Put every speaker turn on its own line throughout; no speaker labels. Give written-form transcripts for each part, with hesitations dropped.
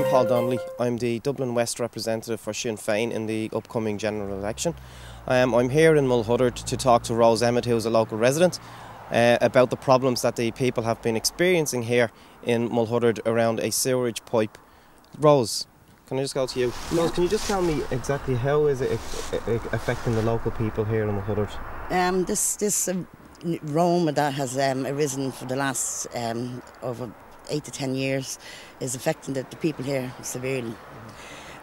Paul Donnelly. I'm the Dublin West representative for Sinn Féin in the upcoming general election. I'm here in Mulhuddard to talk to Rose Emmett, who's a local resident, about the problems that the people have been experiencing here in Mulhuddard around a sewerage pipe. Rose, can I just go to you? Rose, can you just tell me exactly how is it affecting the local people here in Mulhuddard?
This Roma that has arisen for the last over 8 to 10 years is affecting the people here severely.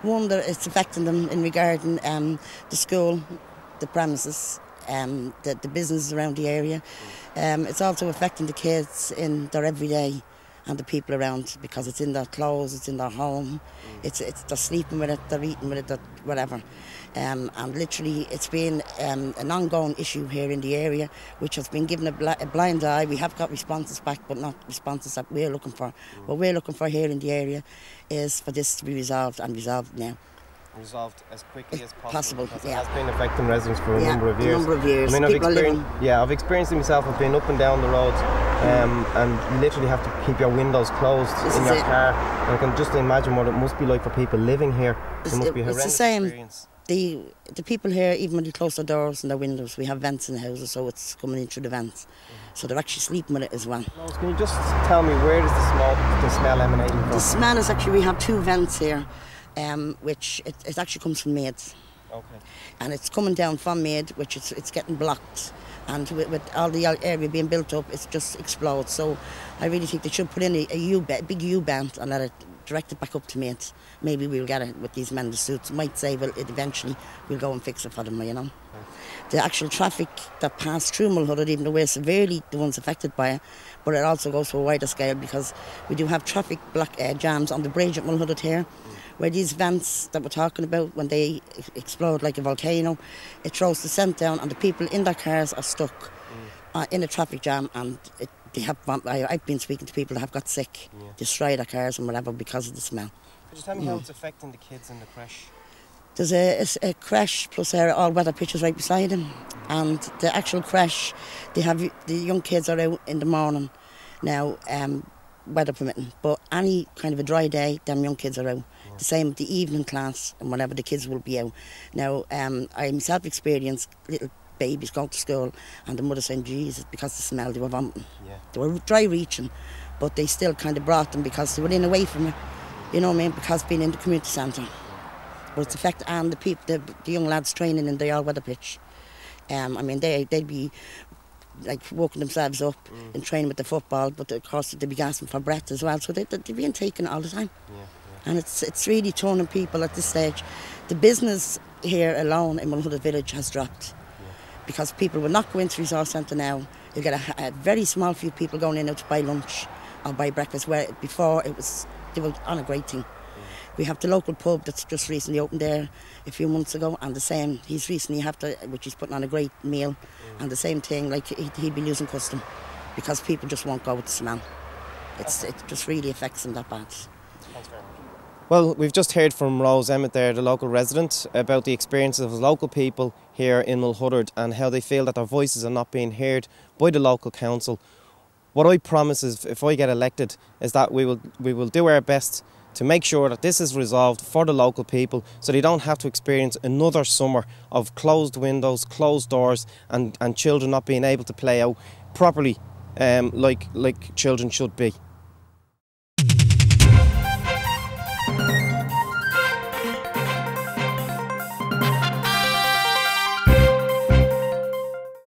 One, that it's affecting them in regarding the school, the premises, the business around the area. It's also affecting the kids in their everyday and the people around, because it's in their clothes, it's in their home, they're sleeping with it, they're eating with it, they're whatever. And literally it's been an ongoing issue here in the area, which has been given a blind eye. We have got responses back, but not responses that we're looking for. What we're looking for here in the area is for this to be resolved, and resolved now. Resolved
as quickly as possible.
Yeah.
It has been affecting residents for a number of years.
A number of years.
I mean, I've experienced it myself. I've been up and down the roads, and you literally have to keep your windows closed in your car. And I can just imagine what it must be like for people living here. It must be a horrendous experience.
The people here, even when they close their doors and their windows, we have vents in the houses, so it's coming in through the vents. So they're actually sleeping with it as well.
Can you just tell me, where does the smell emanating from?
The smell is actually, we have 2 vents here, which it actually comes from Maids. Okay. And it's coming down from Maid, which it's getting blocked. And with all the area being built up, it just explodes. So I really think they should put in a big U-band and let it direct it back up to Maid. Maybe we'll get it with these men in the suits. Might say, well, eventually we'll go and fix it for them, you know. The actual traffic that passed through Mulhuddard, even though we're severely the ones affected by it, but it also goes to a wider scale, because we do have traffic jams on the bridge at Mulhuddard here, where these vents that we're talking about, when they explode like a volcano, it throws the scent down, and the people in their cars are stuck in a traffic jam, and I've been speaking to people that have got sick, destroyed their cars and whatever because of the smell.
Could you tell me how it's affecting the kids in the creche?
There's a creche plus all-weather pitches right beside him, and the actual creche, they have the young kids are out in the morning now, weather permitting, but any kind of a dry day, them young kids are out. The same with the evening class and whenever the kids will be out. Now, I myself experienced little babies going to school and the mother saying, Jesus, because of the smell, they were vomiting. Yeah. They were dry reaching, but they still kind of brought them because they were in away from it, you know what I mean, because being in the community centre. But it's affecting, and the young lads training in the all-weather pitch. I mean, they'd be like woken themselves up and training with the football, but of course they'd be asking for breath as well, so they're being taken all the time. And it's really turning people at this stage. The business here alone in Mulhuddard village has dropped, because people will not go into the resource centre now. You'll get a very small few people going in now to buy lunch or buy breakfast, where before they were on a great thing. We have the local pub that's just recently opened there a few months ago, and the same, he's recently which he's putting on a great meal, and the same thing, like he'd be losing custom because people just won't go with the smell. It just really affects them that bad.
Thanks very much. Well, we've just heard from Rose Emmett there, the local resident, about the experiences of local people here in Mulhuddard and how they feel that their voices are not being heard by the local council. What I promise is, if I get elected, is that we will do our best to make sure that this is resolved for the local people, so they don't have to experience another summer of closed windows, closed doors, and children not being able to play out properly like children should be.